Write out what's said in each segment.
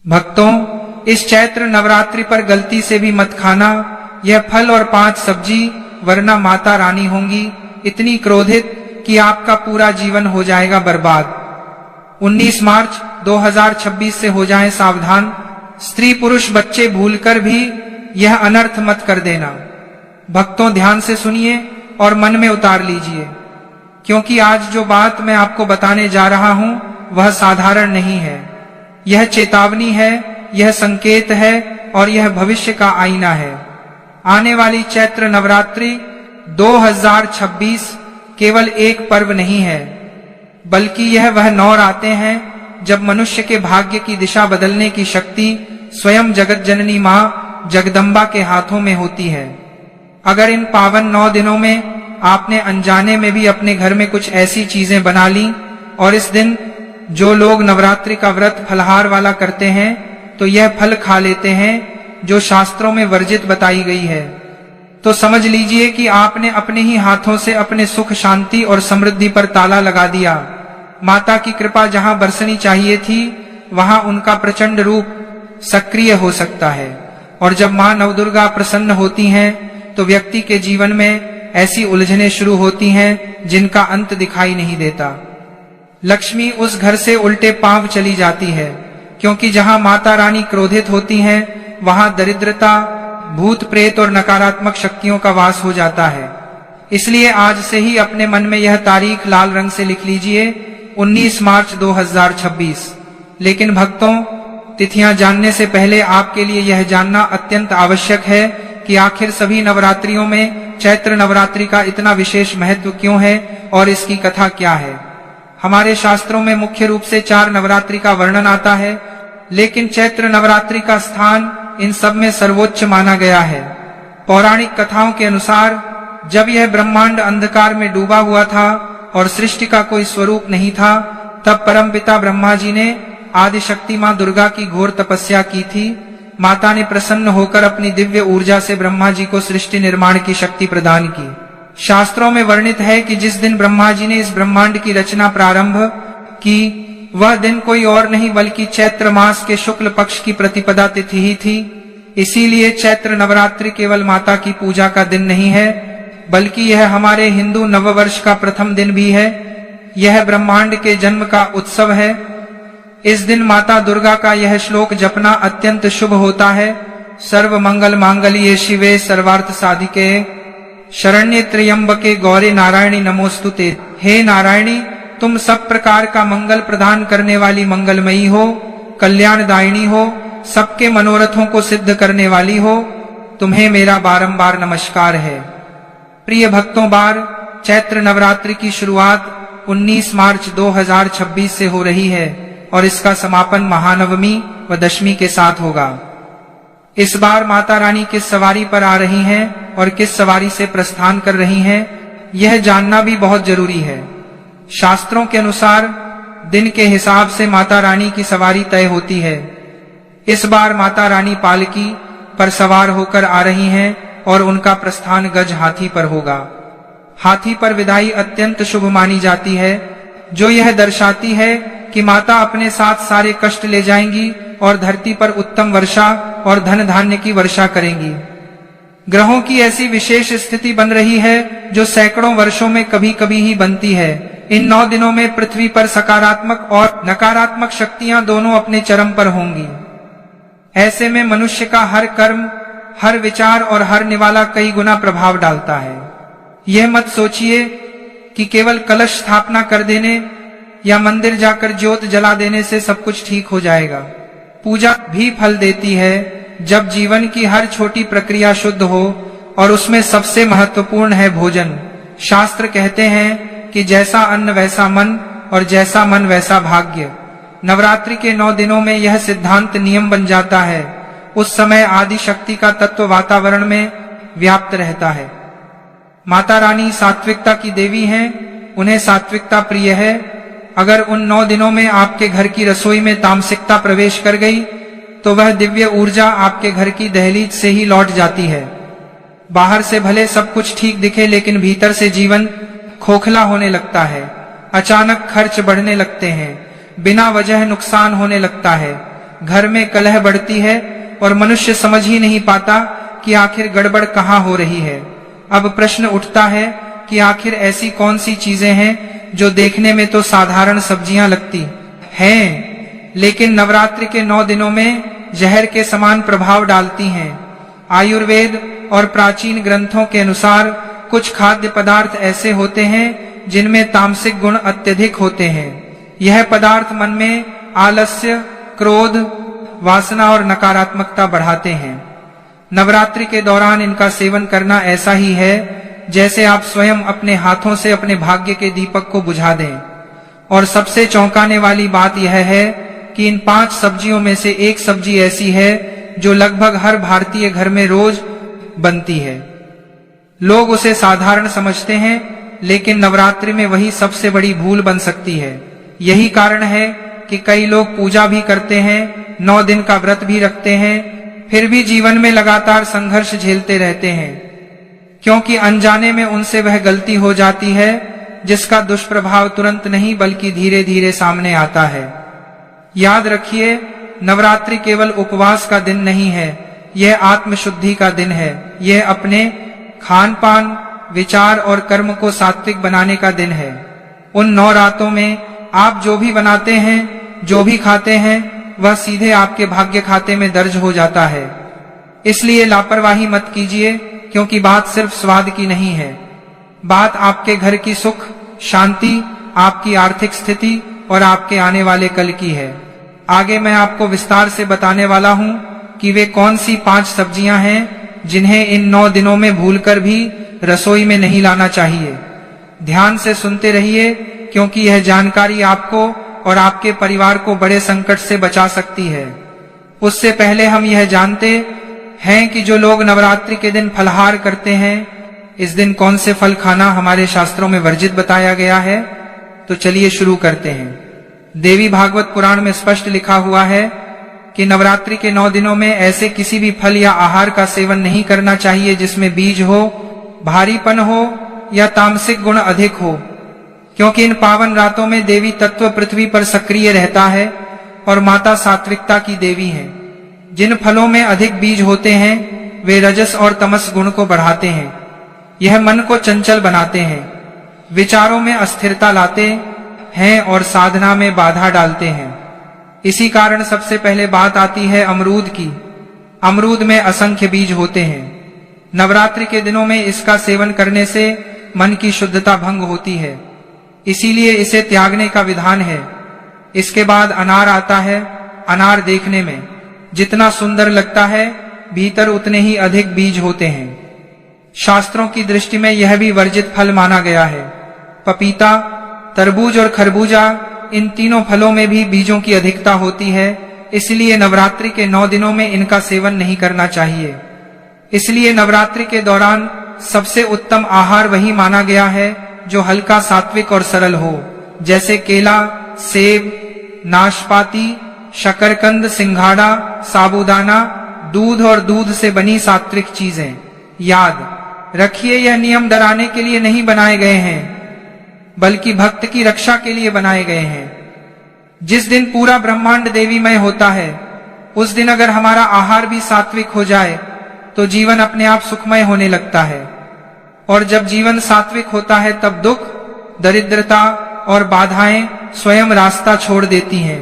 भक्तों, इस चैत्र नवरात्रि पर गलती से भी मत खाना यह फल और 5 सब्जी, वरना माता रानी होंगी इतनी क्रोधित कि आपका पूरा जीवन हो जाएगा बर्बाद। 19 मार्च 2026 से हो जाएं सावधान। स्त्री पुरुष बच्चे भूलकर भी यह अनर्थ मत कर देना। भक्तों, ध्यान से सुनिए और मन में उतार लीजिए, क्योंकि आज जो बात मैं आपको बताने जा रहा हूं वह साधारण नहीं है। यह चेतावनी है, यह संकेत है और यह भविष्य का आईना है। आने वाली चैत्र नवरात्रि 2026 केवल एक पर्व नहीं है, बल्कि यह वह 9 रातें हैं जब मनुष्य के भाग्य की दिशा बदलने की शक्ति स्वयं जगत जननी मां जगदम्बा के हाथों में होती है। अगर इन पावन 9 दिनों में आपने अनजाने में भी अपने घर में कुछ ऐसी चीजें बना ली और इस दिन जो लोग नवरात्रि का व्रत फलहार वाला करते हैं तो यह फल खा लेते हैं जो शास्त्रों में वर्जित बताई गई है, तो समझ लीजिए कि आपने अपने ही हाथों से अपने सुख, शांति और समृद्धि पर ताला लगा दिया। माता की कृपा जहां बरसनी चाहिए थी वहां उनका प्रचंड रूप सक्रिय हो सकता है, और जब मां नवदुर्गा प्रसन्न होती हैं तो व्यक्ति के जीवन में ऐसी उलझनें शुरू होती हैं जिनका अंत दिखाई नहीं देता। लक्ष्मी उस घर से उल्टे पांव चली जाती है, क्योंकि जहां माता रानी क्रोधित होती हैं वहां दरिद्रता, भूत प्रेत और नकारात्मक शक्तियों का वास हो जाता है। इसलिए आज से ही अपने मन में यह तारीख लाल रंग से लिख लीजिए, 19 मार्च 2026। लेकिन भक्तों, तिथियां जानने से पहले आपके लिए यह जानना अत्यंत आवश्यक है कि आखिर सभी नवरात्रियों में चैत्र नवरात्रि का इतना विशेष महत्व क्यों है और इसकी कथा क्या है। हमारे शास्त्रों में मुख्य रूप से 4 नवरात्रि का वर्णन आता है, लेकिन चैत्र नवरात्रि का स्थान इन सब में सर्वोच्च माना गया है। पौराणिक कथाओं के अनुसार जब यह ब्रह्मांड अंधकार में डूबा हुआ था और सृष्टि का कोई स्वरूप नहीं था, तब परमपिता ब्रह्मा जी ने आदिशक्ति मां दुर्गा की घोर तपस्या की थी। माता ने प्रसन्न होकर अपनी दिव्य ऊर्जा से ब्रह्मा जी को सृष्टि निर्माण की शक्ति प्रदान की। शास्त्रों में वर्णित है कि जिस दिन ब्रह्मा जी ने इस ब्रह्मांड की रचना प्रारंभ की वह दिन कोई और नहीं बल्कि चैत्र मास के शुक्ल पक्ष की प्रतिपदा तिथि ही थी। इसीलिए चैत्र नवरात्रि केवल माता की पूजा का दिन नहीं है, बल्कि यह हमारे हिंदू नववर्ष का प्रथम दिन भी है। यह ब्रह्मांड के जन्म का उत्सव है। इस दिन माता दुर्गा का यह श्लोक जपना अत्यंत शुभ होता है। सर्व मंगल मांगल्ये शिवे सर्वार्थ साधिके शरण्ये त्र्यंबके गौरी नारायणी नमोस्तुते। हे नारायणी, तुम सब प्रकार का मंगल प्रदान करने वाली मंगलमयी हो, कल्याणदायिनी हो, सबके मनोरथों को सिद्ध करने वाली हो, तुम्हें मेरा बारंबार नमस्कार है। प्रिय भक्तों, बार चैत्र नवरात्रि की शुरुआत 19 मार्च 2026 से हो रही है और इसका समापन महानवमी व दशमी के साथ होगा। इस बार माता रानी किस सवारी पर आ रही हैं और किस सवारी से प्रस्थान कर रही हैं, यह जानना भी बहुत जरूरी है। शास्त्रों के अनुसार दिन के हिसाब से माता रानी की सवारी तय होती है। इस बार माता रानी पालकी पर सवार होकर आ रही हैं और उनका प्रस्थान गज हाथी पर होगा। हाथी पर विदाई अत्यंत शुभ मानी जाती है, जो यह दर्शाती है कि माता अपने साथ सारे कष्ट ले जाएंगी और धरती पर उत्तम वर्षा और धन धान्य की वर्षा करेंगी। ग्रहों की ऐसी विशेष स्थिति बन रही है जो सैकड़ों वर्षों में कभी कभी ही बनती है। इन 9 दिनों में पृथ्वी पर सकारात्मक और नकारात्मक शक्तियां दोनों अपने चरम पर होंगी। ऐसे में मनुष्य का हर कर्म, हर विचार और हर निवाला कई गुना प्रभाव डालता है। यह मत सोचिए कि केवल कलश स्थापना कर देने या मंदिर जाकर ज्योत जला देने से सब कुछ ठीक हो जाएगा। पूजा भी फल देती है जब जीवन की हर छोटी प्रक्रिया शुद्ध हो, और उसमें सबसे महत्वपूर्ण है भोजन। शास्त्र कहते हैं कि जैसा अन्न वैसा मन और जैसा मन वैसा भाग्य। नवरात्रि के 9 दिनों में यह सिद्धांत नियम बन जाता है। उस समय आदि शक्ति का तत्व वातावरण में व्याप्त रहता है। माता रानी सात्विकता की देवी हैं, उन्हें सात्विकता प्रिय है। अगर उन 9 दिनों में आपके घर की रसोई में तामसिकता प्रवेश कर गई तो वह दिव्य ऊर्जा आपके घर की दहलीज से ही लौट जाती है। बाहर से भले सब कुछ ठीक दिखे, लेकिन भीतर से जीवन खोखला होने लगता है। अचानक खर्च बढ़ने लगते हैं, बिना वजह नुकसान होने लगता है, घर में कलह बढ़ती है और मनुष्य समझ ही नहीं पाता कि आखिर गड़बड़ कहाँ हो रही है। अब प्रश्न उठता है कि आखिर ऐसी कौन सी चीजें हैं जो देखने में तो साधारण सब्जियां लगती हैं, लेकिन नवरात्रि के 9 दिनों में जहर के समान प्रभाव डालती हैं। आयुर्वेद और प्राचीन ग्रंथों के अनुसार कुछ खाद्य पदार्थ ऐसे होते हैं जिनमें तामसिक गुण अत्यधिक होते हैं। यह पदार्थ मन में आलस्य, क्रोध, वासना और नकारात्मकता बढ़ाते हैं। नवरात्रि के दौरान इनका सेवन करना ऐसा ही है जैसे आप स्वयं अपने हाथों से अपने भाग्य के दीपक को बुझा दें। और सबसे चौंकाने वाली बात यह है कि इन 5 सब्जियों में से एक सब्जी ऐसी है जो लगभग हर भारतीय घर में रोज बनती है। लोग उसे साधारण समझते हैं, लेकिन नवरात्रि में वही सबसे बड़ी भूल बन सकती है। यही कारण है कि कई लोग पूजा भी करते हैं, 9 दिन का व्रत भी रखते हैं, फिर भी जीवन में लगातार संघर्ष झेलते रहते हैं, क्योंकि अनजाने में उनसे वह गलती हो जाती है जिसका दुष्प्रभाव तुरंत नहीं बल्कि धीरे धीरे सामने आता है। याद रखिए, नवरात्रि केवल उपवास का दिन नहीं है, यह आत्मशुद्धि का दिन है। यह अपने खान पान, विचार और कर्म को सात्विक बनाने का दिन है। उन 9 रातों में आप जो भी बनाते हैं, जो भी खाते हैं, वह सीधे आपके भाग्य खाते में दर्ज हो जाता है। इसलिए लापरवाही मत कीजिए, क्योंकि बात सिर्फ स्वाद की नहीं है। बात आपके घर की सुख, शांति, आपकी आर्थिक स्थिति और आपके आने वाले कल की है। आगे मैं आपको विस्तार से बताने वाला हूँ कि वे कौन सी 5 सब्जियां हैं जिन्हें इन 9 दिनों में भूलकर भी रसोई में नहीं लाना चाहिए। ध्यान से सुनते रहिए, क्योंकि यह जानकारी आपको और आपके परिवार को बड़े संकट से बचा सकती है। उससे पहले हम यह जानते हैं कि जो लोग नवरात्रि के दिन फलाहार करते हैं, इस दिन कौन से फल खाना हमारे शास्त्रों में वर्जित बताया गया है। तो चलिए शुरू करते हैं। देवी भागवत पुराण में स्पष्ट लिखा हुआ है कि नवरात्रि के 9 दिनों में ऐसे किसी भी फल या आहार का सेवन नहीं करना चाहिए जिसमें बीज हो, भारीपन हो या तामसिक गुण अधिक हो, क्योंकि इन पावन रातों में देवी तत्व पृथ्वी पर सक्रिय रहता है और माता सात्विकता की देवी है। जिन फलों में अधिक बीज होते हैं वे रजस और तमस गुण को बढ़ाते हैं। यह मन को चंचल बनाते हैं, विचारों में अस्थिरता लाते हैं और साधना में बाधा डालते हैं। इसी कारण सबसे पहले बात आती है अमरूद की। अमरूद में असंख्य बीज होते हैं। नवरात्रि के दिनों में इसका सेवन करने से मन की शुद्धता भंग होती है, इसीलिए इसे त्यागने का विधान है। इसके बाद अनार आता है। अनार देखने में जितना सुंदर लगता है, भीतर उतने ही अधिक बीज होते हैं। शास्त्रों की दृष्टि में यह भी वर्जित फल माना गया है। पपीता, तरबूज और खरबूजा, इन तीनों फलों में भी बीजों की अधिकता होती है, इसलिए नवरात्रि के 9 दिनों में इनका सेवन नहीं करना चाहिए। इसलिए नवरात्रि के दौरान सबसे उत्तम आहार वही माना गया है जो हल्का, सात्विक और सरल हो, जैसे केला, सेब, नाशपाती, शकरकंद, सिंघाड़ा, साबूदाना, दूध और दूध से बनी सात्विक चीजें। याद रखिए, यह नियम डराने के लिए नहीं बनाए गए हैं, बल्कि भक्त की रक्षा के लिए बनाए गए हैं। जिस दिन पूरा ब्रह्मांड देवीमय होता है, उस दिन अगर हमारा आहार भी सात्विक हो जाए तो जीवन अपने आप सुखमय होने लगता है। और जब जीवन सात्विक होता है तब दुख, दरिद्रता और बाधाएं स्वयं रास्ता छोड़ देती हैं।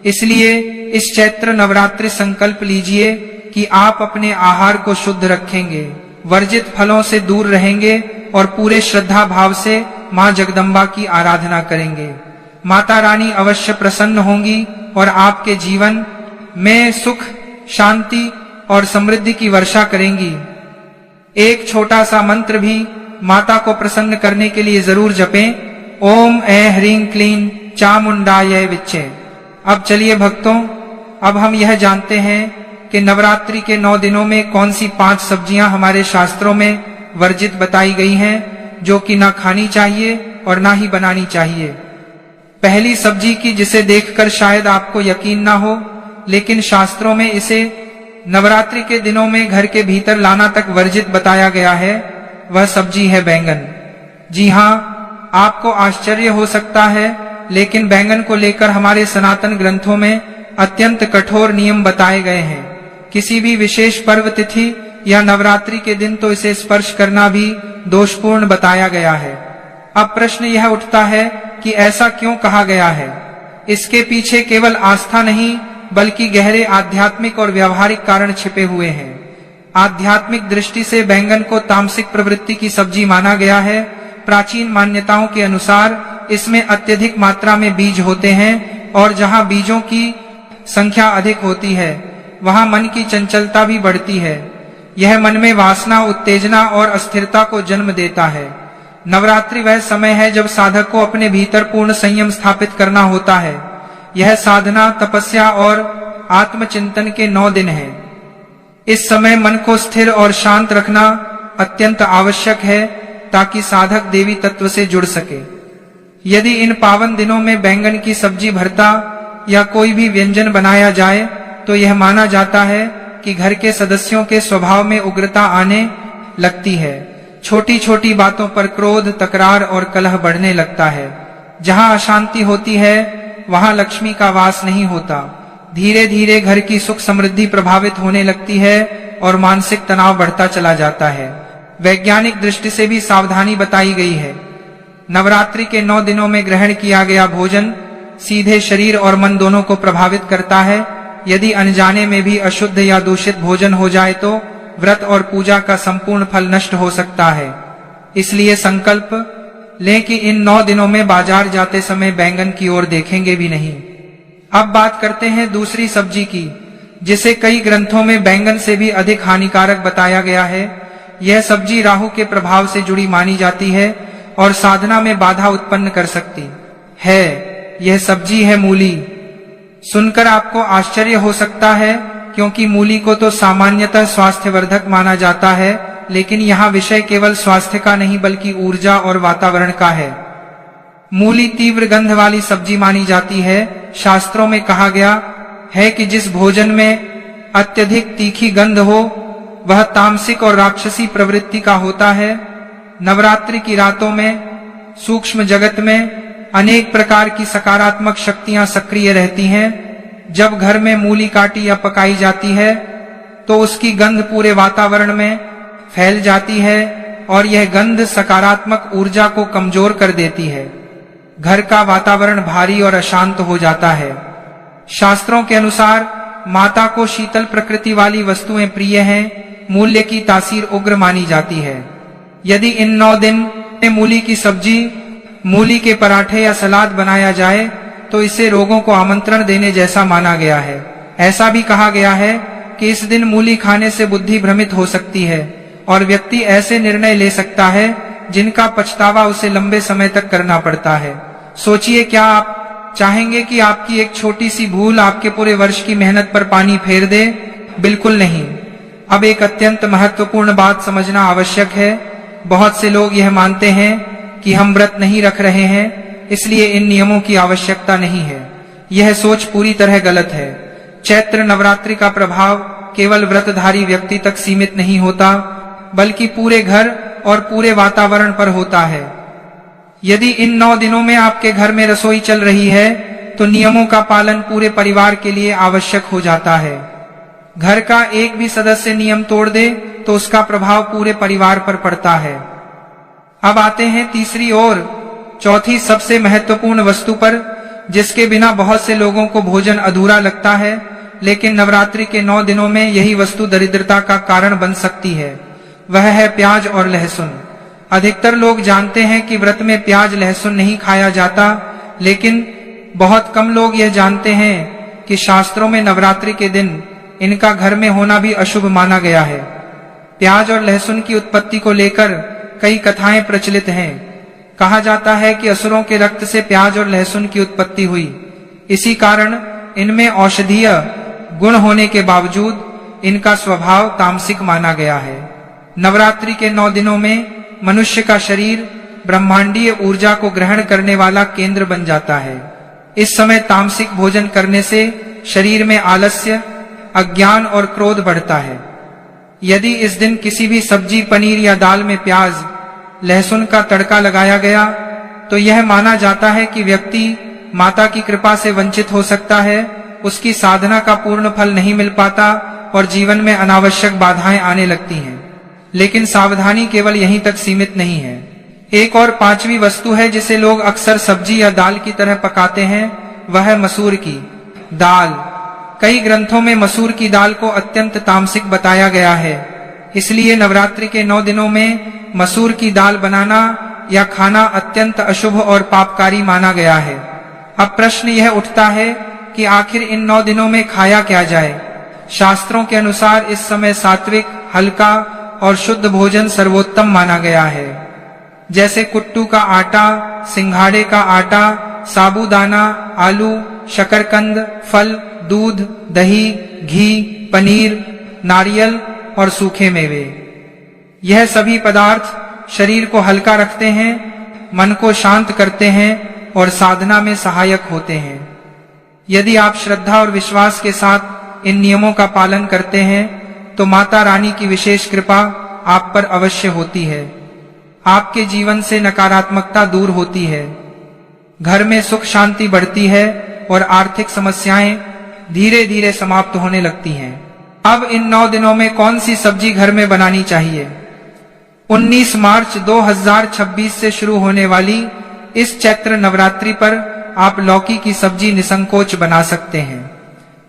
इसलिए इस चैत्र नवरात्रि संकल्प लीजिए कि आप अपने आहार को शुद्ध रखेंगे, वर्जित फलों से दूर रहेंगे और पूरे श्रद्धा भाव से माँ जगदम्बा की आराधना करेंगे। माता रानी अवश्य प्रसन्न होंगी और आपके जीवन में सुख, शांति और समृद्धि की वर्षा करेंगी। एक छोटा सा मंत्र भी माता को प्रसन्न करने के लिए जरूर जपें। ओम ऐ ह्रीं क्लीं चामुंडाय विच्चे। अब चलिए भक्तों, अब हम यह जानते हैं कि नवरात्रि के 9 दिनों में कौन सी 5 सब्जियां हमारे शास्त्रों में वर्जित बताई गई हैं, जो कि ना खानी चाहिए और ना ही बनानी चाहिए। पहली सब्जी की जिसे देखकर शायद आपको यकीन ना हो, लेकिन शास्त्रों में इसे नवरात्रि के दिनों में घर के भीतर लाना तक वर्जित बताया गया है, वह सब्जी है बैंगन। जी हाँ, आपको आश्चर्य हो सकता है, लेकिन बैंगन को लेकर हमारे सनातन ग्रंथों में अत्यंत कठोर नियम बताए गए हैं। किसी भी विशेष पर्व तिथि या नवरात्रि के दिन तो इसे स्पर्श करना भी दोषपूर्ण बताया गया है। अब प्रश्न यह उठता है कि ऐसा क्यों कहा गया है। इसके पीछे केवल आस्था नहीं बल्कि गहरे आध्यात्मिक और व्यवहारिक कारण छिपे हुए हैं। आध्यात्मिक दृष्टि से बैंगन को तामसिक प्रवृत्ति की सब्जी माना गया है। प्राचीन मान्यताओं के अनुसार इसमें अत्यधिक मात्रा में बीज होते हैं और जहां बीजों की संख्या अधिक होती है वहां मन की चंचलता भी बढ़ती है। यह मन में वासना, उत्तेजना और अस्थिरता को जन्म देता है। नवरात्रि वह समय है जब साधक को अपने भीतर पूर्ण संयम स्थापित करना होता है। यह साधना, तपस्या और आत्मचिंतन के 9 दिन हैं। इस समय मन को स्थिर और शांत रखना अत्यंत आवश्यक है ताकि साधक देवी तत्व से जुड़ सके। यदि इन पावन दिनों में बैंगन की सब्जी, भरता या कोई भी व्यंजन बनाया जाए तो यह माना जाता है कि घर के सदस्यों के स्वभाव में उग्रता आने लगती है। छोटी छोटी बातों पर क्रोध, तकरार और कलह बढ़ने लगता है। जहां अशांति होती है वहां लक्ष्मी का वास नहीं होता। धीरे धीरे घर की सुख समृद्धि प्रभावित होने लगती है और मानसिक तनाव बढ़ता चला जाता है। वैज्ञानिक दृष्टि से भी सावधानी बताई गई है। नवरात्रि के 9 दिनों में ग्रहण किया गया भोजन सीधे शरीर और मन दोनों को प्रभावित करता है। यदि अनजाने में भी अशुद्ध या दूषित भोजन हो जाए तो व्रत और पूजा का संपूर्ण फल नष्ट हो सकता है। इसलिए संकल्प लें कि इन 9 दिनों में बाजार जाते समय बैंगन की ओर देखेंगे भी नहीं। अब बात करते हैं दूसरी सब्जी की, जिसे कई ग्रंथों में बैंगन से भी अधिक हानिकारक बताया गया है। यह सब्जी राहु के प्रभाव से जुड़ी मानी जाती है और साधना में बाधा उत्पन्न कर सकती है। यह सब्जी है मूली। सुनकर आपको आश्चर्य हो सकता है क्योंकि मूली को तो सामान्यतः स्वास्थ्यवर्धक माना जाता है, लेकिन यहाँ विषय केवल स्वास्थ्य का नहीं बल्कि ऊर्जा और वातावरण का है। मूली तीव्र गंध वाली सब्जी मानी जाती है। शास्त्रों में कहा गया है कि जिस भोजन में अत्यधिक तीखी गंध हो वह तामसिक और राक्षसी प्रवृत्ति का होता है। नवरात्रि की रातों में सूक्ष्म जगत में अनेक प्रकार की सकारात्मक शक्तियां सक्रिय रहती हैं। जब घर में मूली काटी या पकाई जाती है तो उसकी गंध पूरे वातावरण में फैल जाती है और यह गंध सकारात्मक ऊर्जा को कमजोर कर देती है। घर का वातावरण भारी और अशांत हो जाता है। शास्त्रों के अनुसार माता को शीतल प्रकृति वाली वस्तुएं प्रिय हैं। मूल्य की तासीर उग्र मानी जाती है। यदि इन 9 दिन में मूली की सब्जी, मूली के पराठे या सलाद बनाया जाए तो इसे रोगों को आमंत्रण देने जैसा माना गया है। ऐसा भी कहा गया है कि इस दिन मूली खाने से बुद्धि भ्रमित हो सकती है और व्यक्ति ऐसे निर्णय ले सकता है जिनका पछतावा उसे लंबे समय तक करना पड़ता है। सोचिए, क्या आप चाहेंगे कि आपकी एक छोटी सी भूल आपके पूरे वर्ष की मेहनत पर पानी फेर दे? बिल्कुल नहीं। अब एक अत्यंत महत्वपूर्ण बात समझना आवश्यक है। बहुत से लोग यह मानते हैं कि हम व्रत नहीं रख रहे हैं इसलिए इन नियमों की आवश्यकता नहीं है। यह सोच पूरी तरह गलत है। चैत्र नवरात्रि का प्रभाव केवल व्रतधारी व्यक्ति तक सीमित नहीं होता बल्कि पूरे घर और पूरे वातावरण पर होता है। यदि इन 9 दिनों में आपके घर में रसोई चल रही है तो नियमों का पालन पूरे परिवार के लिए आवश्यक हो जाता है। घर का एक भी सदस्य नियम तोड़ दे तो उसका प्रभाव पूरे परिवार पर पड़ता है। अब आते हैं तीसरी और चौथी सबसे महत्वपूर्ण वस्तु पर, जिसके बिना बहुत से लोगों को भोजन अधूरा लगता है, लेकिन नवरात्रि के 9 दिनों में यही वस्तु दरिद्रता का कारण बन सकती है। वह है प्याज और लहसुन। अधिकतर लोग जानते हैं कि व्रत में प्याज लहसुन नहीं खाया जाता, लेकिन बहुत कम लोग यह जानते हैं कि शास्त्रों में नवरात्रि के दिन इनका घर में होना भी अशुभ माना गया है। प्याज और लहसुन की उत्पत्ति को लेकर कई कथाएं प्रचलित हैं। कहा जाता है कि असुरों के रक्त से प्याज और लहसुन की उत्पत्ति हुई। इसी कारण इनमें औषधीय गुण होने के बावजूद इनका स्वभाव तामसिक माना गया है। नवरात्रि के 9 दिनों में मनुष्य का शरीर ब्रह्मांडीय ऊर्जा को ग्रहण करने वाला केंद्र बन जाता है। इस समय तामसिक भोजन करने से शरीर में आलस्य, अज्ञान और क्रोध बढ़ता है। यदि इस दिन किसी भी सब्जी, पनीर या दाल में प्याज, लहसुन का तड़का लगाया गया तो यह माना जाता है कि व्यक्ति माता की कृपा से वंचित हो सकता है। उसकी साधना का पूर्ण फल नहीं मिल पाता और जीवन में अनावश्यक बाधाएं आने लगती हैं। लेकिन सावधानी केवल यहीं तक सीमित नहीं है। एक और पांचवी वस्तु है जिसे लोग अक्सर सब्जी या दाल की तरह पकाते हैं, वह है मसूर की दाल। कई ग्रंथों में मसूर की दाल को अत्यंत तामसिक बताया गया है। इसलिए नवरात्रि के 9 दिनों में मसूर की दाल बनाना या खाना अत्यंत अशुभ और पापकारी माना गया है। अब प्रश्न यह उठता है कि आखिर इन 9 दिनों में खाया क्या जाए। शास्त्रों के अनुसार इस समय सात्विक, हल्का और शुद्ध भोजन सर्वोत्तम माना गया है, जैसे कुट्टू का आटा, सिंघाड़े का आटा, साबूदाना, आलू, शकरकंद, फल, दूध, दही, घी, पनीर, नारियल और सूखे मेवे। यह सभी पदार्थ शरीर को हल्का रखते हैं, मन को शांत करते हैं और साधना में सहायक होते हैं। यदि आप श्रद्धा और विश्वास के साथ इन नियमों का पालन करते हैं तो माता रानी की विशेष कृपा आप पर अवश्य होती है। आपके जीवन से नकारात्मकता दूर होती है, घर में सुख शांति बढ़ती है और आर्थिक समस्याएं धीरे धीरे समाप्त होने लगती हैं। अब इन 9 दिनों में कौन सी सब्जी घर में बनानी चाहिए? 19 मार्च 2026 से शुरू होने वाली इस चैत्र नवरात्रि पर आप लौकी की सब्जी निसंकोच बना सकते हैं।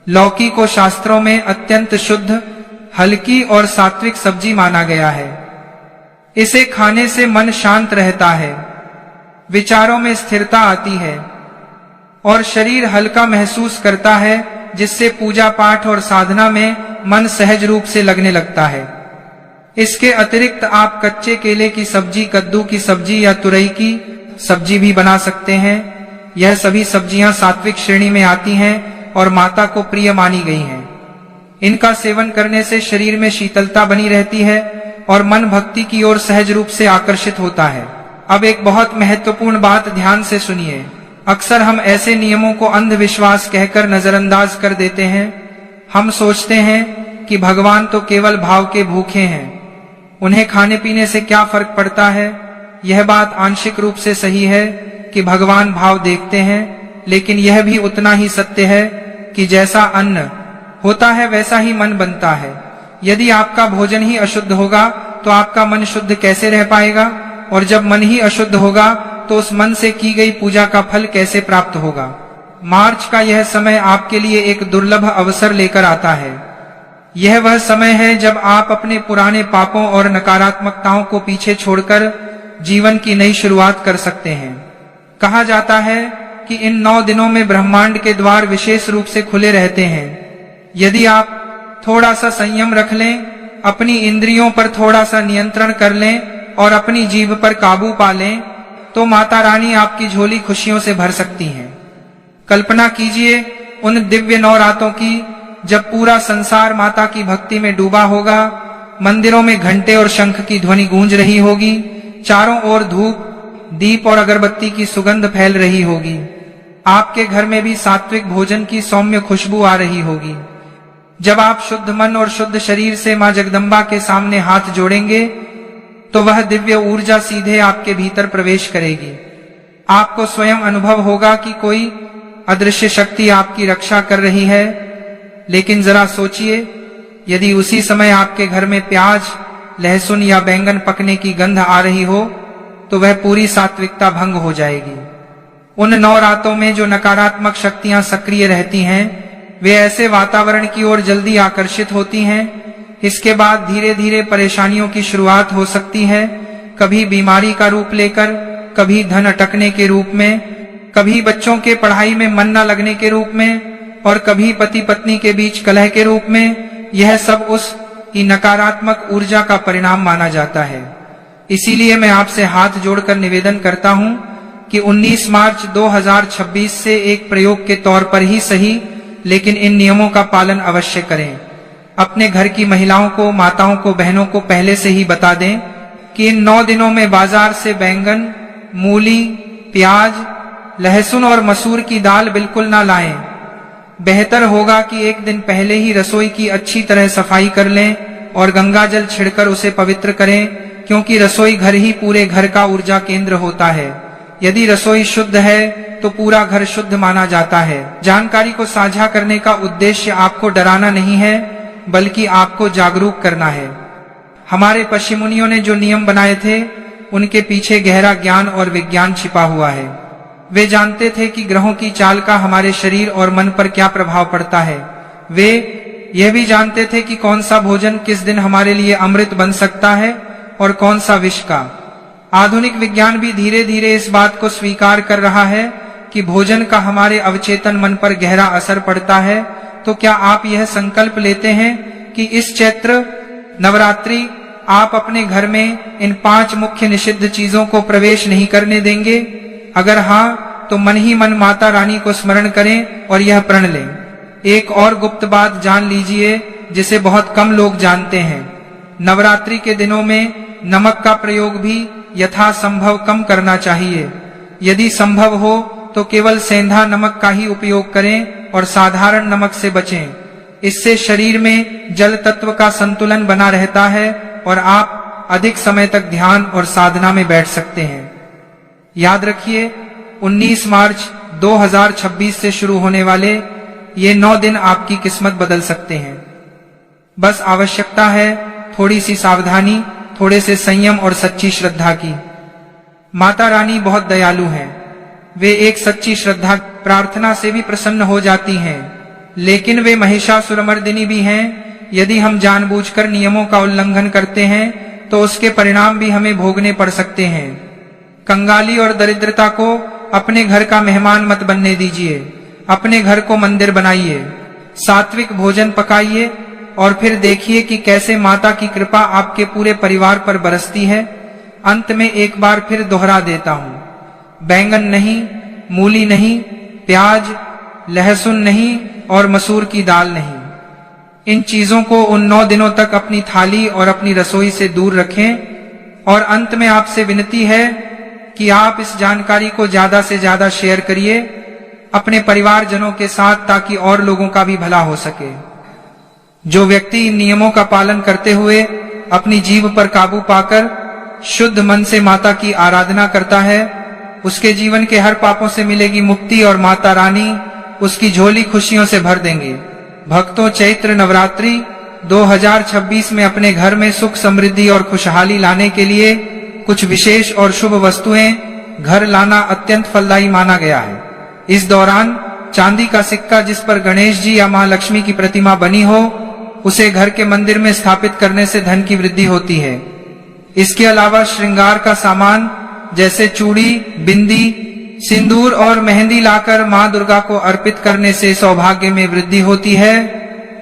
लौकी को शास्त्रों में अत्यंत शुद्ध, हल्की और सात्विक सब्जी माना गया है। इसे खाने से मन शांत रहता है, विचारों में स्थिरता आती है और शरीर हल्का महसूस करता है, जिससे पूजा पाठ और साधना में मन सहज रूप से लगने लगता है। इसके अतिरिक्त आप कच्चे केले की सब्जी, कद्दू की सब्जी या तुरई की सब्जी भी बना सकते हैं। यह सभी सब्जियां सात्विक श्रेणी में आती हैं और माता को प्रिय मानी गई हैं। इनका सेवन करने से शरीर में शीतलता बनी रहती है और मन भक्ति की ओर सहज रूप से आकर्षित होता है। अब एक बहुत महत्वपूर्ण बात ध्यान से सुनिए। अक्सर हम ऐसे नियमों को अंधविश्वास कहकर नजरअंदाज कर देते हैं। हम सोचते हैं कि भगवान तो केवल भाव के भूखे हैं, उन्हें खाने पीने से क्या फर्क पड़ता है। यह बात आंशिक रूप से सही है कि भगवान भाव देखते हैं, लेकिन यह भी उतना ही सत्य है कि जैसा अन्न होता है वैसा ही मन बनता है। यदि आपका भोजन ही अशुद्ध होगा तो आपका मन शुद्ध कैसे रह पाएगा, और जब मन ही अशुद्ध होगा तो उस मन से की गई पूजा का फल कैसे प्राप्त होगा। मार्च का यह समय आपके लिए एक दुर्लभ अवसर लेकर आता है। यह वह समय है जब आप अपने पुराने पापों और नकारात्मकताओं को पीछे छोड़कर जीवन की नई शुरुआत कर सकते हैं। कहा जाता है कि इन 9 दिनों में ब्रह्मांड के द्वार विशेष रूप से खुले रहते हैं। यदि आप थोड़ा सा संयम रख लें, अपनी इंद्रियों पर थोड़ा सा नियंत्रण कर लें और अपनी जीभ पर काबू पा लें, तो माता रानी आपकी झोली खुशियों से भर सकती हैं। कल्पना कीजिए उन दिव्य 9 रातों की, जब पूरा संसार माता की भक्ति में डूबा होगा। मंदिरों में घंटे और शंख की ध्वनि गूंज रही होगी, चारों ओर धूप, दीप और अगरबत्ती की सुगंध फैल रही होगी। आपके घर में भी सात्विक भोजन की सौम्य खुशबू आ रही होगी। जब आप शुद्ध मन और शुद्ध शरीर से मां जगदम्बा के सामने हाथ जोड़ेंगे तो वह दिव्य ऊर्जा सीधे आपके भीतर प्रवेश करेगी। आपको स्वयं अनुभव होगा कि कोई अदृश्य शक्ति आपकी रक्षा कर रही है। लेकिन जरा सोचिए, यदि उसी समय आपके घर में प्याज, लहसुन या बैंगन पकने की गंध आ रही हो तो वह पूरी सात्विकता भंग हो जाएगी। उन 9 रातों में जो नकारात्मक शक्तियां सक्रिय रहती हैं, वे ऐसे वातावरण की ओर जल्दी आकर्षित होती हैं। इसके बाद धीरे धीरे परेशानियों की शुरुआत हो सकती है, कभी बीमारी का रूप लेकर, कभी धन अटकने के रूप में, कभी बच्चों के पढ़ाई में मन न लगने के रूप में, और कभी पति पत्नी के बीच कलह के रूप में। यह सब उस की नकारात्मक ऊर्जा का परिणाम माना जाता है। इसीलिए मैं आपसे हाथ जोड़कर निवेदन करता हूं कि 19 मार्च 2026 से एक प्रयोग के तौर पर ही सही, लेकिन इन नियमों का पालन अवश्य करें। अपने घर की महिलाओं को, माताओं को, बहनों को पहले से ही बता दें कि इन 9 दिनों में बाजार से बैंगन, मूली, प्याज, लहसुन और मसूर की दाल बिल्कुल ना लाएं। बेहतर होगा कि एक दिन पहले ही रसोई की अच्छी तरह सफाई कर लें और गंगा जल छिड़कर उसे पवित्र करें, क्योंकि रसोई घर ही पूरे घर का ऊर्जा केंद्र होता है। यदि रसोई शुद्ध है तो पूरा घर शुद्ध माना जाता है। जानकारी को साझा करने का उद्देश्य आपको डराना नहीं है, बल्कि आपको जागरूक करना है। हमारे पश्चिम मुनियों ने जो नियम बनाए थे, उनके पीछे गहरा ज्ञान और विज्ञान छिपा हुआ है। वे जानते थे कि ग्रहों की चाल का हमारे शरीर और मन पर क्या प्रभाव पड़ता है। वे यह भी जानते थे कि कौन सा भोजन किस दिन हमारे लिए अमृत बन सकता है और कौन सा विष का। आधुनिक विज्ञान भी धीरे धीरे इस बात को स्वीकार कर रहा है कि भोजन का हमारे अवचेतन मन पर गहरा असर पड़ता है। तो क्या आप यह संकल्प लेते हैं कि इस चैत्र नवरात्रि आप अपने घर में इन 5 मुख्य निषिद्ध चीजों को प्रवेश नहीं करने देंगे? अगर हाँ, तो मन ही मन माता रानी को स्मरण करें और यह प्रण लें। एक और गुप्त बात जान लीजिए, जिसे बहुत कम लोग जानते हैं। नवरात्रि के दिनों में नमक का प्रयोग भी यथासंभव कम करना चाहिए। यदि संभव हो तो केवल सेंधा नमक का ही उपयोग करें और साधारण नमक से बचें। इससे शरीर में जल तत्व का संतुलन बना रहता है और आप अधिक समय तक ध्यान और साधना में बैठ सकते हैं। याद रखिए, 19 मार्च 2026 से शुरू होने वाले ये 9 दिन आपकी किस्मत बदल सकते हैं। बस आवश्यकता है थोड़ी सी सावधानी, थोड़े से संयम और सच्ची श्रद्धा की। माता रानी बहुत दयालु हैं। वे एक सच्ची श्रद्धा प्रार्थना से भी प्रसन्न हो जाती हैं, लेकिन वे महिषासुरमर्दिनी भी हैं। यदि हम जानबूझकर नियमों का उल्लंघन करते हैं तो उसके परिणाम भी हमें भोगने पड़ सकते हैं। कंगाली और दरिद्रता को अपने घर का मेहमान मत बनने दीजिए। अपने घर को मंदिर बनाइए, सात्विक भोजन पकाइए और फिर देखिए कि कैसे माता की कृपा आपके पूरे परिवार पर बरसती है। अंत में एक बार फिर दोहरा देता हूँ, बैंगन नहीं, मूली नहीं, प्याज, लहसुन नहीं और मसूर की दाल नहीं। इन चीजों को उन 9 दिनों तक अपनी थाली और अपनी रसोई से दूर रखें। और अंत में आपसे विनती है कि आप इस जानकारी को ज्यादा से ज्यादा शेयर करिए अपने परिवारजनों के साथ, ताकि और लोगों का भी भला हो सके। जो व्यक्ति इन नियमों का पालन करते हुए अपनी जीभ पर काबू पाकर शुद्ध मन से माता की आराधना करता है, उसके जीवन के हर पापों से मिलेगी मुक्ति और माता रानी उसकी झोली खुशियों से भर देंगे। भक्तों, चैत्र नवरात्रि 2026 में अपने घर में सुख, समृद्धि और खुशहाली लाने के लिए कुछ विशेष और शुभ वस्तुएं घर लाना अत्यंत फलदायी माना गया है। इस दौरान चांदी का सिक्का जिस पर गणेश जी या मां लक्ष्मी की प्रतिमा बनी हो, उसे घर के मंदिर में स्थापित करने से धन की वृद्धि होती है। इसके अलावा श्रृंगार का सामान जैसे चूड़ी, बिंदी, सिंदूर और मेहंदी लाकर मां दुर्गा को अर्पित करने से सौभाग्य में वृद्धि होती है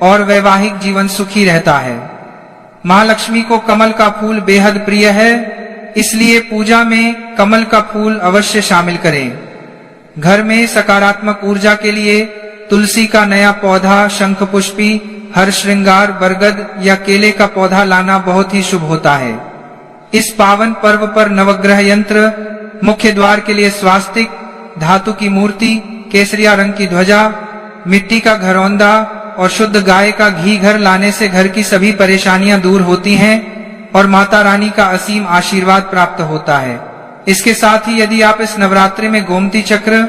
और वैवाहिक जीवन सुखी रहता है। मां लक्ष्मी को कमल का फूल बेहद प्रिय है, इसलिए पूजा में कमल का फूल अवश्य शामिल करें। घर में सकारात्मक ऊर्जा के लिए तुलसी का नया पौधा, शंखपुष्पी, हर श्रृंगार, बरगद या केले का पौधा लाना बहुत ही शुभ होता है। इस पावन पर्व पर नवग्रह यंत्र, मुख्य द्वार के लिए स्वास्तिक, धातु की मूर्ति, केसरिया रंग की ध्वजा, मिट्टी का घरौंदा और शुद्ध गाय का घी घर लाने से घर की सभी परेशानियां दूर होती हैं और माता रानी का असीम आशीर्वाद प्राप्त होता है। इसके साथ ही यदि आप इस नवरात्रि में गोमती चक्र,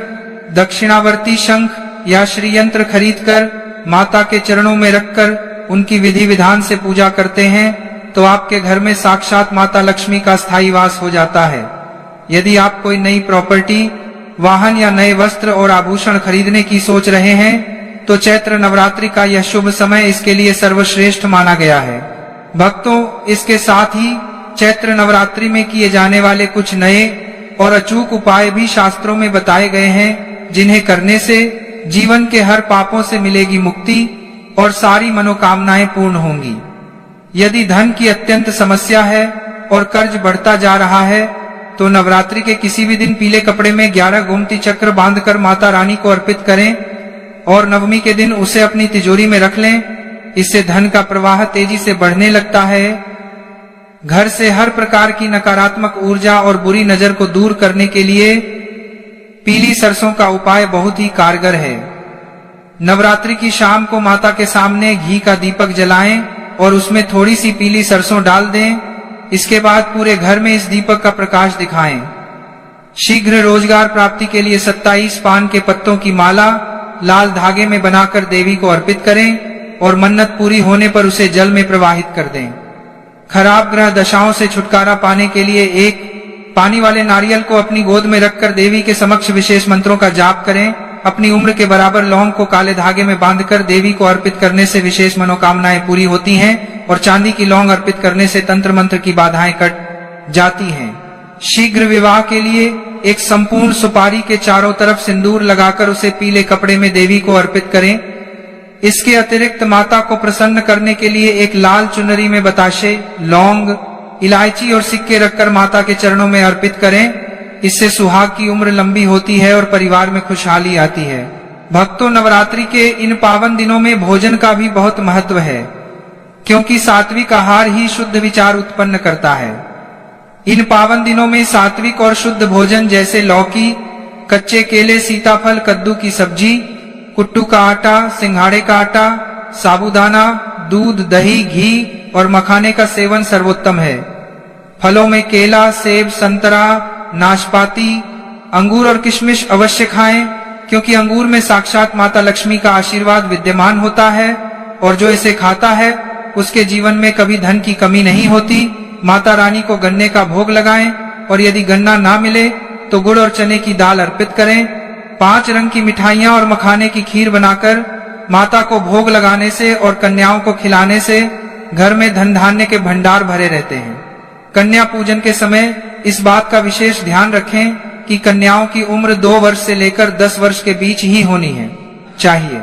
दक्षिणावर्ती शंख या श्री यंत्र खरीदकर माता के चरणों में रखकर उनकी विधि विधान से पूजा करते हैं तो आपके घर में साक्षात माता लक्ष्मी का स्थायी वास हो जाता है। यदि आप कोई नई प्रॉपर्टी, वाहन या नए वस्त्र और आभूषण खरीदने की सोच रहे हैं तो चैत्र नवरात्रि का यह शुभ समय इसके लिए सर्वश्रेष्ठ माना गया है। भक्तों, इसके साथ ही चैत्र नवरात्रि में किए जाने वाले कुछ नए और अचूक उपाय भी शास्त्रों में बताए गए हैं, जिन्हें करने से जीवन के हर पापों से मिलेगी मुक्ति और सारी मनोकामनाएं पूर्ण होंगी। यदि धन की अत्यंत समस्या है और कर्ज बढ़ता जा रहा है तो नवरात्रि के किसी भी दिन पीले कपड़े में 11 गोमती चक्र बांधकर माता रानी को अर्पित करें और नवमी के दिन उसे अपनी तिजोरी में रख लें। इससे धन का प्रवाह तेजी से बढ़ने लगता है। घर से हर प्रकार की नकारात्मक ऊर्जा और बुरी नजर को दूर करने के लिए पीली सरसों का उपाय बहुत ही कारगर है। नवरात्रि की शाम को माता के सामने घी का दीपक जलाएं और उसमें थोड़ी सी पीली सरसों डाल दें। इसके बाद पूरे घर में इस दीपक का प्रकाश दिखाएं। शीघ्र रोजगार प्राप्ति के लिए 27 पान के पत्तों की माला लाल धागे में बनाकर देवी को अर्पित करें और मन्नत पूरी होने पर उसे जल में प्रवाहित कर दें। खराब ग्रह दशाओं से छुटकारा पाने के लिए एक पानी वाले नारियल को अपनी गोद में रखकर देवी के समक्ष विशेष मंत्रों का जाप करें। अपनी उम्र के बराबर लौंग को काले धागे में बांधकर देवी को अर्पित करने से विशेष मनोकामनाएं पूरी होती हैं और चांदी की लौंग अर्पित करने से तंत्र मंत्र की बाधाएं कट जाती हैं। शीघ्र विवाह के लिए एक संपूर्ण सुपारी के चारों तरफ सिंदूर लगाकर उसे पीले कपड़े में देवी को अर्पित करें। इसके अतिरिक्त माता को प्रसन्न करने के लिए एक लाल चुनरी में बताशे, लौंग, इलायची और सिक्के रखकर माता के चरणों में अर्पित करें। इससे सुहाग की उम्र लंबी होती है और परिवार में खुशहाली आती है। भक्तों, नवरात्रि के इन पावन दिनों में भोजन का भी बहुत महत्व है, क्योंकि सात्विक आहार ही शुद्ध विचार उत्पन्न करता है। इन पावन दिनों में सात्विक और शुद्ध भोजन जैसे लौकी, कच्चे केले, सीताफल, कद्दू की सब्जी, कुट्टू का आटा, सिंघाड़े का आटा, साबूदाना, दूध, दही, घी और मखाने का सेवन सर्वोत्तम है। फलों में केला, सेब, संतरा, नाशपाती, अंगूर और किशमिश अवश्य खाएं, क्योंकि अंगूर में साक्षात माता लक्ष्मी का आशीर्वाद विद्यमान होता है और जो इसे खाता है उसके जीवन में कभी धन की कमी नहीं होती। माता रानी को गन्ने का भोग लगाएं और यदि गन्ना ना मिले तो गुड़ और चने की दाल अर्पित करें। 5 रंग की मिठाइयां और मखाने की खीर बनाकर माता को भोग लगाने से और कन्याओं को खिलाने से घर में धन धान्य के भंडार भरे रहते हैं। कन्या पूजन के समय इस बात का विशेष ध्यान रखें कि कन्याओं की उम्र 2 वर्ष से लेकर 10 वर्ष के बीच ही होनी चाहिए।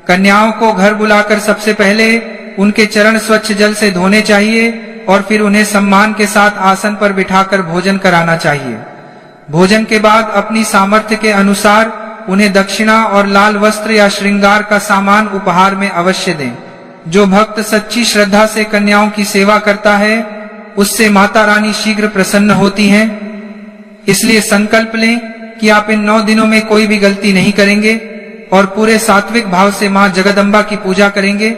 कन्याओं को घर बुलाकर सबसे पहले उनके चरण स्वच्छ जल से धोने चाहिए और फिर उन्हें सम्मान के साथ आसन पर बिठाकर भोजन कराना चाहिए। भोजन के बाद अपनी सामर्थ्य के अनुसार उन्हें दक्षिणा और लाल वस्त्र या श्रृंगार का सामान उपहार में अवश्य दें। जो भक्त सच्ची श्रद्धा से कन्याओं की सेवा करता है उससे माता रानी शीघ्र प्रसन्न होती हैं। इसलिए संकल्प लें कि आप इन 9 दिनों में कोई भी गलती नहीं करेंगे और पूरे सात्विक भाव से मां जगदम्बा की पूजा करेंगे,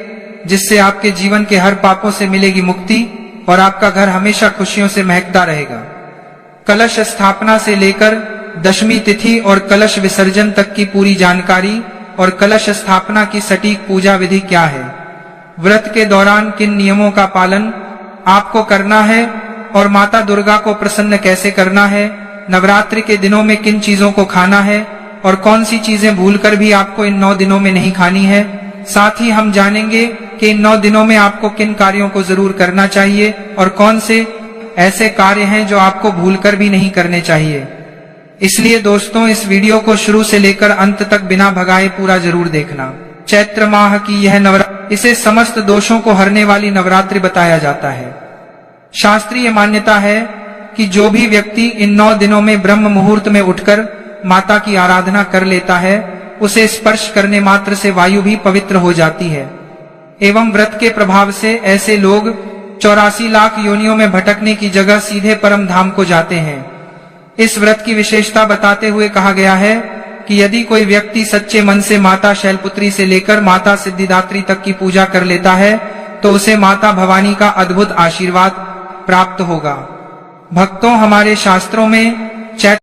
जिससे आपके जीवन के हर पापों से मिलेगी मुक्ति और आपका घर हमेशा खुशियों से महकता रहेगा। कलश स्थापना से लेकर दशमी तिथि और कलश विसर्जन तक की पूरी जानकारी और कलश स्थापना की सटीक पूजा विधि क्या है, व्रत के दौरान किन नियमों का पालन आपको करना है और माता दुर्गा को प्रसन्न कैसे करना है, नवरात्रि के दिनों में किन चीजों को खाना है और कौन सी चीजें भूलकर भी आपको इन 9 दिनों में नहीं खानी है। साथ ही हम जानेंगे कि इन 9 दिनों में आपको किन कार्यों को जरूर करना चाहिए और कौन से ऐसे कार्य हैं जो आपको भूलकर भी नहीं करने चाहिए। इसलिए दोस्तों, इस वीडियो को शुरू से लेकर अंत तक बिना भगाए पूरा जरूर देखना। चैत्र माह की यह नवरात्रि, इसे समस्त दोषों को हरने वाली नवरात्रि बताया जाता है। शास्त्रीय मान्यता है कि जो भी व्यक्ति इन 9 दिनों में ब्रह्म मुहूर्त में उठकर माता की आराधना कर लेता है, उसे स्पर्श करने मात्र से वायु भी पवित्र हो जाती है। एवं व्रत के प्रभाव से ऐसे लोग 84 लाख योनियों में भटकने की जगह सीधे परम धाम को जाते हैं। इस व्रत की विशेषता बताते हुए कहा गया है कि यदि कोई व्यक्ति सच्चे मन से माता शैलपुत्री से लेकर माता सिद्धिदात्री तक की पूजा कर लेता है तो उसे माता भवानी का अद्भुत आशीर्वाद प्राप्त होगा। भक्तों, हमारे शास्त्रों में